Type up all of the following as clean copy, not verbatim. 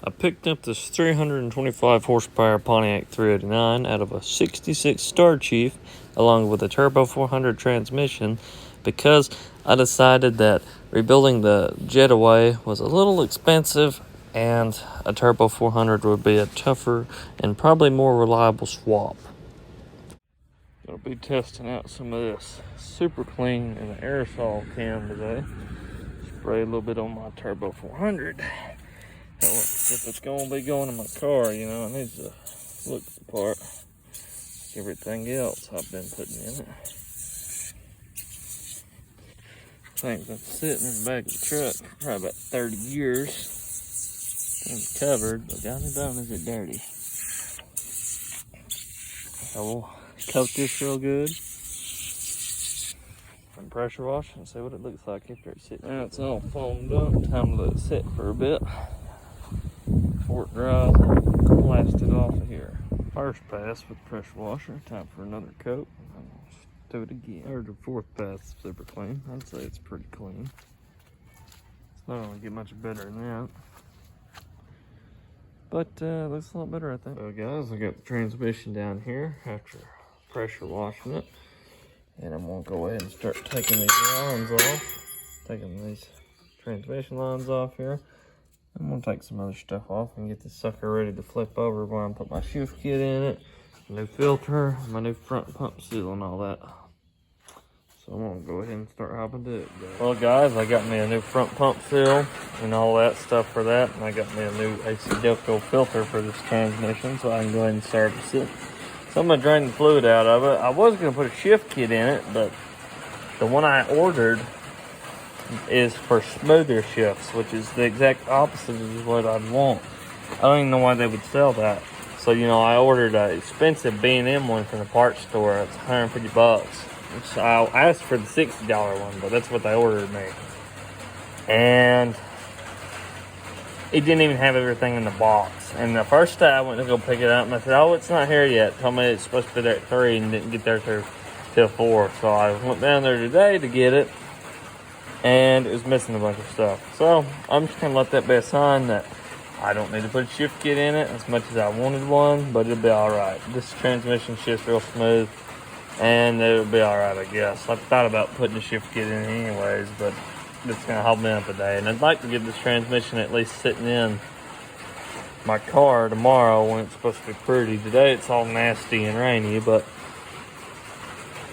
I picked up this 325 horsepower Pontiac 389 out of a 66 Star Chief along with a Turbo 400 transmission because I decided that rebuilding the Jetaway was a little expensive and a Turbo 400 would be a tougher and probably more reliable swap. Gonna be testing out some of this super clean in the aerosol can today. Spray a little bit on my Turbo 400. If it's gonna be going in my car, you know, it needs to look the part. Everything else I've been putting in it. Things been sitting in the back of the truck for probably about 30 years. It's covered, but down is it dirty. So we'll coat this real good and pressure wash and see what it looks like after it's sitting. Now it's all foamed up. Time to let it sit for a bit. Before it dries, I'll blast it off of here. First pass with pressure washer. Time for another coat. Do it again. Third or fourth pass, super clean. I'd say it's pretty clean. It's not gonna get much better than that. But it looks a lot better, I think. So guys, I got the transmission down here after pressure washing it. And I'm gonna go ahead and start taking these lines off. Taking these transmission lines off here. I'm gonna take some other stuff off and get this sucker ready to flip over while I put my shift kit in it, new filter, my new front pump seal and all that. So I'm gonna go ahead and start hopping to it. Well guys, I got me a new front pump seal and all that stuff for that. And I got me a new AC Delco filter for this transmission so I can go ahead and service it. So I'm gonna drain the fluid out of it. I was gonna put a shift kit in it, but the one I ordered is for smoother shifts, which is the exact opposite of what I'd want. I don't even know why they would sell that. So, you know, I ordered an expensive B&M one from the parts store. It's 150 bucks. So I asked for the $60 one, but that's what they ordered me. And it didn't even have everything in the box. And the first day I went to go pick it up, and I said, oh, it's not here yet. Told me it's supposed to be there at 3 and didn't get there till 4. So I went down there today to get it, and it was missing a bunch of stuff. So I'm just gonna let that be a sign that I don't need to put a shift kit in it as much as I wanted one, but it'll be all right. This transmission shifts real smooth, and it'll be all right, I guess. I thought about putting a shift kit in anyways, but it's gonna help me out today. And I'd like to get this transmission at least sitting in my car tomorrow when it's supposed to be pretty. Today it's all nasty and rainy, but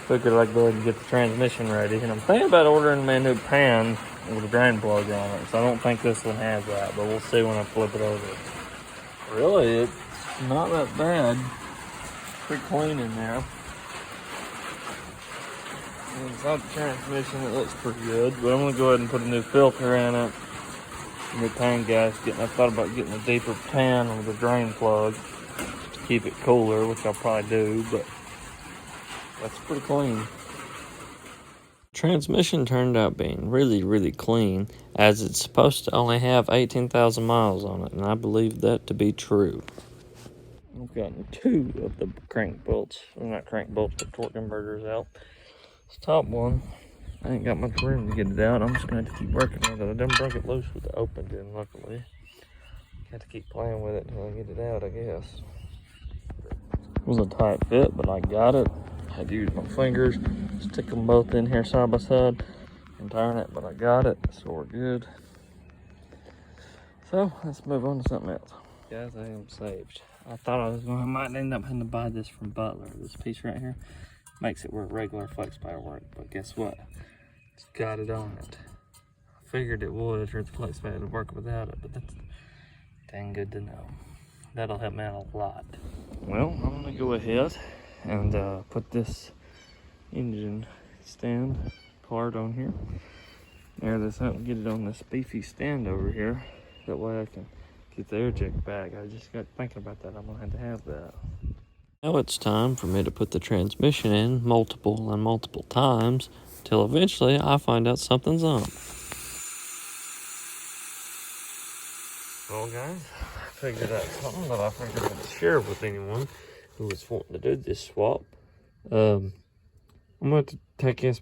figured I'd go ahead and get the transmission ready. And I'm thinking about ordering me a new pan with a drain plug on it. So I don't think this one has that, but we'll see when I flip it over. Really, it's not that bad. Pretty clean in there. Inside the transmission, it looks pretty good. But I'm gonna go ahead and put a new filter in it. New pan gasket. I thought about getting a deeper pan with a drain plug to keep it cooler, which I'll probably do, but that's pretty clean. Transmission turned out being really clean, as it's supposed to only have 18,000 miles on it, and I believe that to be true. I've gotten 2 of the crank bolts, well, not crank bolts, but torque converters out. This top one, I ain't got much room to get it out. I'm just gonna have to keep working on it. I done broke it loose with the open end, luckily. Have to keep playing with it until I get it out, I guess. It was a tight fit, but I got it. Had to use my fingers, stick them both in here side by side and turn it, but I got it, so we're good. So let's move on to something else. Guys, I am saved. I thought I might end up having to buy this from Butler. This piece right here makes it work regular flex power work, but guess what? It's got it on it. I figured it would, or the flex power would work without it, but that's dang good to know. That'll help me out a lot. Well, I'm gonna go ahead and put this engine stand part on here. Air this up and get it on this beefy stand over here. That way I can get the air check back. I just got thinking about that. I'm gonna have that. Now it's time for me to put the transmission in multiple times till eventually I find out something's up. Well guys, I figured out something that I figured I'd share with anyone who was wanting to do this swap. I'm going to take this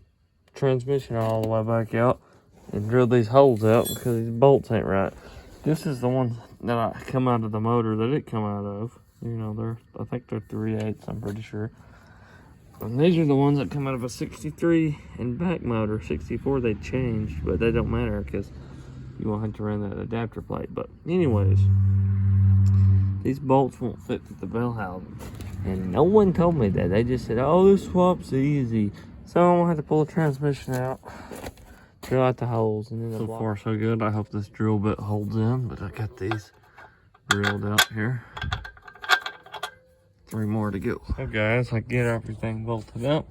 transmission all the way back out and drill these holes out because these bolts ain't right. This is the one that I come out of the motor that it come out of. You know, I think they're 3/8, I'm pretty sure. And these are the ones that come out of a 63 and back motor. 64 they changed, but they don't matter because you won't have to run that adapter plate. But anyways, these bolts won't fit through the bell housing. And no one told me that. They just said, oh, this swap's easy. So I'm gonna have to pull the transmission out, drill out the holes, and then so far so good. I hope this drill bit holds in, but I got these drilled out here. 3 more to go. So guys, I get everything bolted up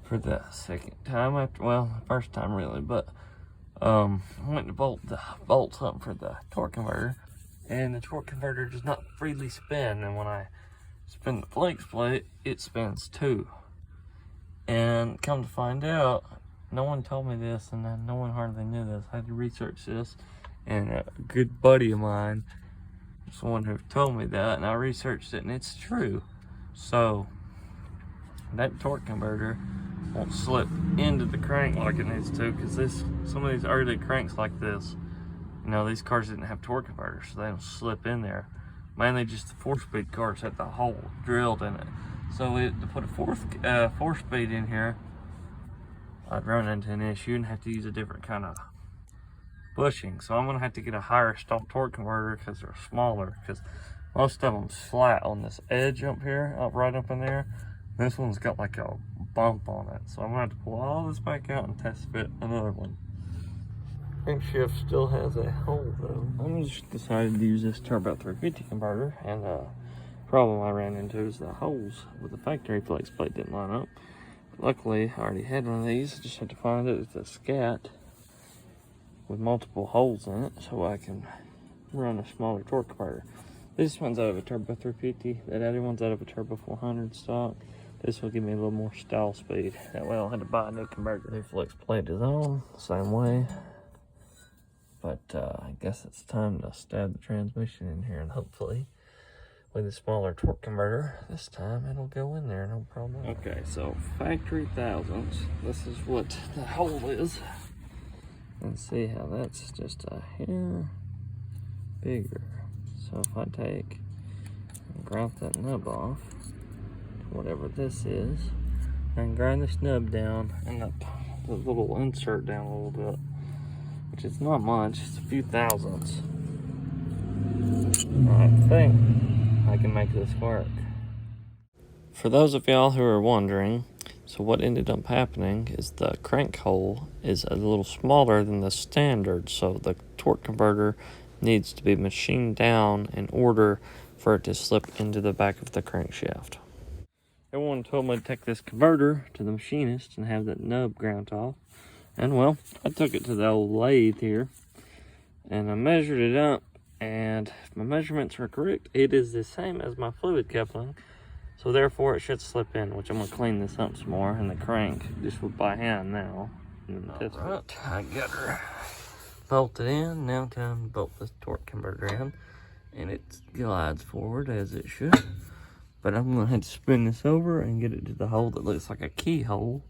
for the second time after, well, first time really, but I went to bolt the bolts up for the torque converter, and the torque converter does not freely spin, and when I spin the flex plate, it spins too. And come to find out, no one told me this, and no one hardly knew this. I had to research this, and a good buddy of mine is the one who told me that, and I researched it, and it's true. So that torque converter won't slip into the crank like it needs to, because some of these early cranks like this, you know, these cars didn't have torque converters, so they don't slip in there. Mainly just the 4-speed cars had the hole drilled in it. So to put a 4-speed in here, I'd run into an issue and have to use a different kind of bushing. So I'm gonna have to get a higher stall torque converter because they're smaller. Because most of them's flat on this edge up here, right up in there. This one's got like a bump on it. So I'm gonna have to pull all this back out and test fit another one. Crankshaft still has a hole though. I just decided to use this Turbo 350 converter, and the problem I ran into is the holes with the factory flex plate didn't line up. Luckily, I already had one of these. I just had to find it. It's a scat with multiple holes in it, so I can run a smaller torque converter. This one's out of a Turbo 350. That other one's out of a Turbo 400 stock. This will give me a little more stall speed. That way I don't have to buy a new converter. The flex plate is on, same way. But I guess it's time to stab the transmission in here, and hopefully with a smaller torque converter, this time it'll go in there, no problem. Okay, so factory thousands. This is what the hole is. And see how that's just a hair bigger. So if I take and grind that nub off, whatever this is, and grind this nub down and the little insert down a little bit, which is not much, it's a few thousandths. I think I can make this work. For those of y'all who are wondering, so what ended up happening is the crank hole is a little smaller than the standard, so the torque converter needs to be machined down in order for it to slip into the back of the crankshaft. Everyone told me to take this converter to the machinist and have that nub ground off. And well, I took it to the old lathe here and I measured it up, and if my measurements are correct, it is the same as my fluid coupling, so therefore it should slip in, which I'm gonna clean this up some more, and the crank just by hand now. Alright, I got her bolted in. Now time to bolt this torque converter in, and it glides forward as it should. But I'm gonna have to spin this over and get it to the hole that looks like a keyhole.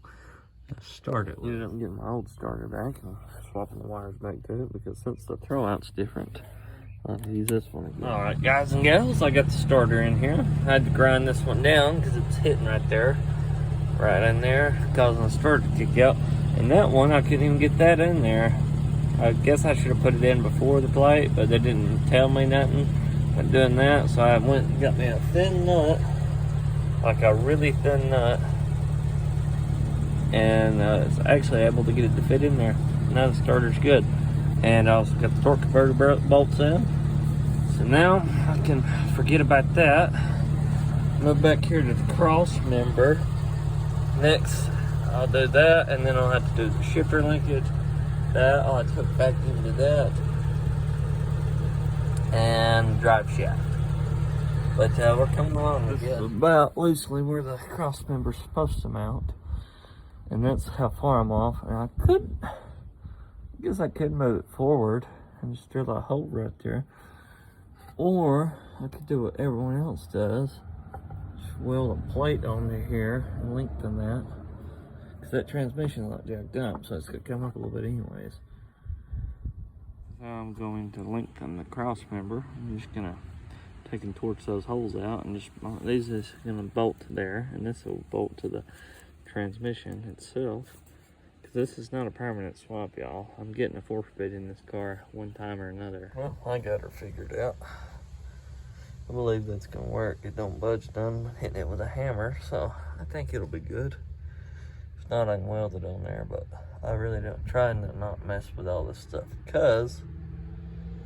Start it. Ended up getting my old starter back and swapping the wires back to it, because since the throwout's different, I'll use this one again. Alright guys and gals, I got the starter in here. I had to grind this one down because it's hitting right there, right in there, causing the starter to kick out. And that one, I couldn't even get that in there. I guess I should have put it in before the plate, but they didn't tell me nothing about doing that, so I went and got me a thin nut, like a really thin nut, and it's actually able to get it to fit in there. Now the starter's good. And I also got the torque converter bolts in. So now I can forget about that. Move back here to the cross member. Next, I'll do that, and then I'll have to do the shifter linkage. That I'll have to hook back into that. And drive shaft. But we're coming along. This is about loosely where the cross member's supposed to mount. And that's how far I'm off. And I guess I could move it forward and just drill a hole right there. Or I could do what everyone else does. Just weld a plate onto here and lengthen that. Because that transmission is not jacked up, so it's going to come up a little bit anyways. how I'm going to lengthen the cross member. I'm just gonna take and torch those holes out, and just these is gonna bolt there, and this will bolt to the transmission itself. Because this is not a permanent swap, y'all. I'm getting a 4-speed in this car one time or another. Well, I got her figured out. I believe that's gonna work. It don't budge none, hitting it with a hammer, so I think it'll be good. If not, I can weld it on there, but I really don't try to not mess with all this stuff, because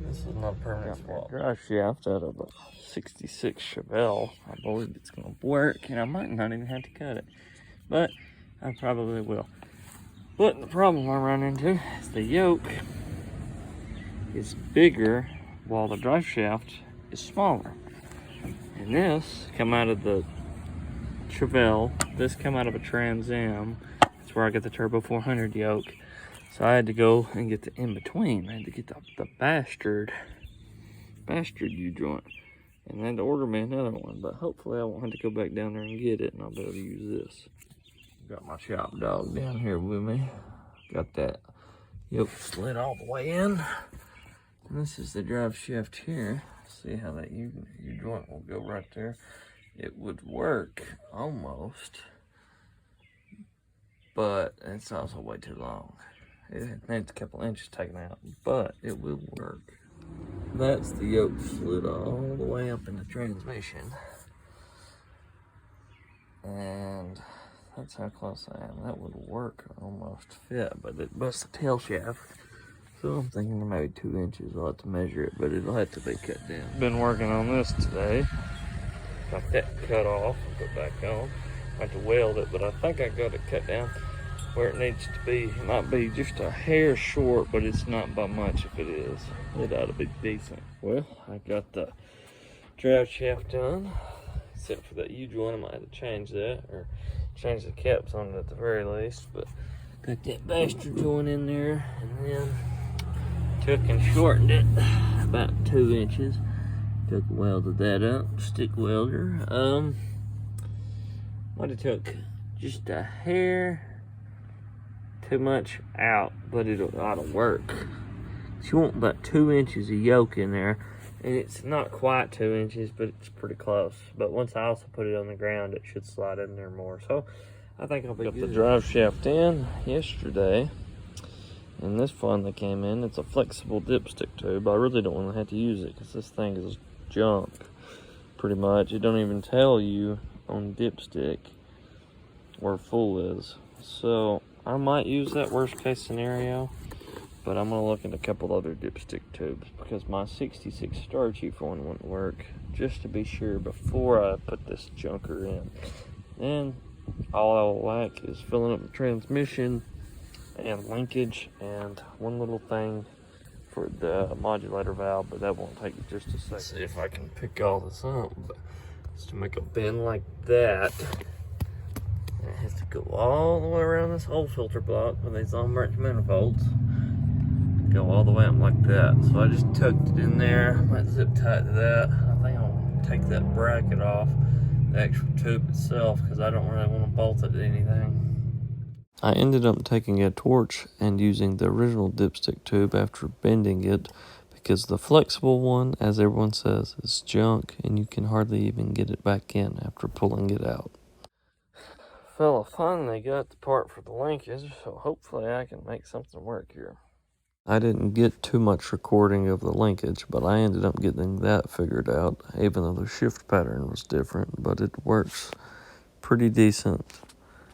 this is not a permanent swap. Drive shaft out of a 66 Chevelle. I believe it's gonna work, and I might not even have to cut it, but I probably will. But the problem I run into is the yoke is bigger while the drive shaft is smaller. And this come out of the Chevelle, this come out of a Trans Am. That's where I got the Turbo 400 yoke. So I had to go and get the in-between. I had to get the bastard U-joint. And I had to order me another one, but hopefully I won't have to go back down there and get it, and I'll be able to use this. Got my shop dog down here with me. Got that yoke slid all the way in. And this is the drive shaft here. See how that U-joint will go right there. It would work almost, but it's also way too long. It needs a couple inches taken out, but it will work. That's the yoke slid all the way up in the transmission. And that's how close I am. That would work, almost fit, but it busts the tail shaft. So I'm thinking maybe 2 inches. I'll have to measure it, but it'll have to be cut down. Been working on this today. Got that cut off and put back on. I have to weld it, but I think I got it cut down where it needs to be. It might be just a hair short, but it's not by much if it is. It ought to be decent. Well, I got the drive shaft done, except for that U-joint. I might have to change that, or change the caps on it at the very least. But got that bastard joint in there, and then took and shortened it about 2 inches. Took and welded that up, stick welder. Might have took just a hair too much out, but it ought to work. You want about 2 inches of yoke in there, and it's not quite 2 inches, but it's pretty close. But once I also put it on the ground, it should slide in there more. So I think I'll be good. Got the drive shaft in yesterday, and this finally came in. It's a flexible dipstick tube. I really don't want to have to use it because this thing is junk, pretty much. It don't even tell you on dipstick where full is. So I might use that worst case scenario, but I'm gonna look at a couple other dipstick tubes because my 66 Star Chief one wouldn't work, just to be sure before I put this junker in. Then all I'll lack is filling up the transmission and linkage and one little thing for the modulator valve, but that won't take just a second. Let's see if I can pick all this up. But just to make a bend like that, it has to go all the way around this whole filter block with these long branch manifolds. Go all the way up like that. So I just tucked it in there. I might zip tie to that. I think I'll take that bracket off the actual tube itself because I don't really want to bolt it to anything. I ended up taking a torch and using the original dipstick tube after bending it because the flexible one, as everyone says, is junk and you can hardly even get it back in after pulling it out. Fella finally got the part for the linkage, so hopefully I can make something work here. I didn't get too much recording of the linkage, but I ended up getting that figured out, even though the shift pattern was different, but it works pretty decent.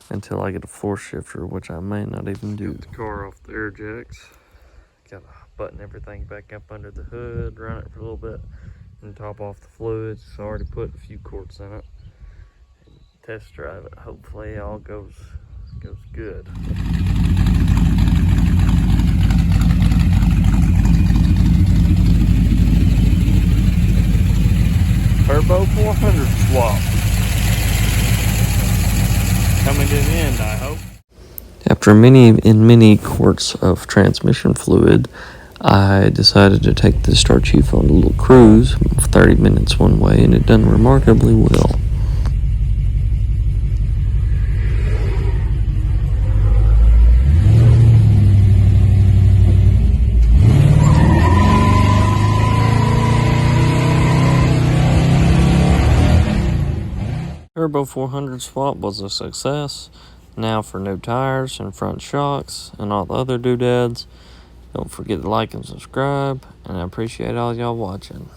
Until I get a force shifter, which I may not even do. Get the car off the air jacks. Gotta button everything back up under the hood, run it for a little bit, and top off the fluids. So I already put a few quarts in it. And test drive it. Hopefully it all goes good. Turbo 400 swap. Coming to the end, I hope. After many quarts of transmission fluid, I decided to take the Star Chief on a little cruise, 30 minutes one way, and it done remarkably well. Turbo 400 swap was a success. Now for new tires and front shocks and all the other doodads. Don't forget to like and subscribe, and I appreciate all y'all watching.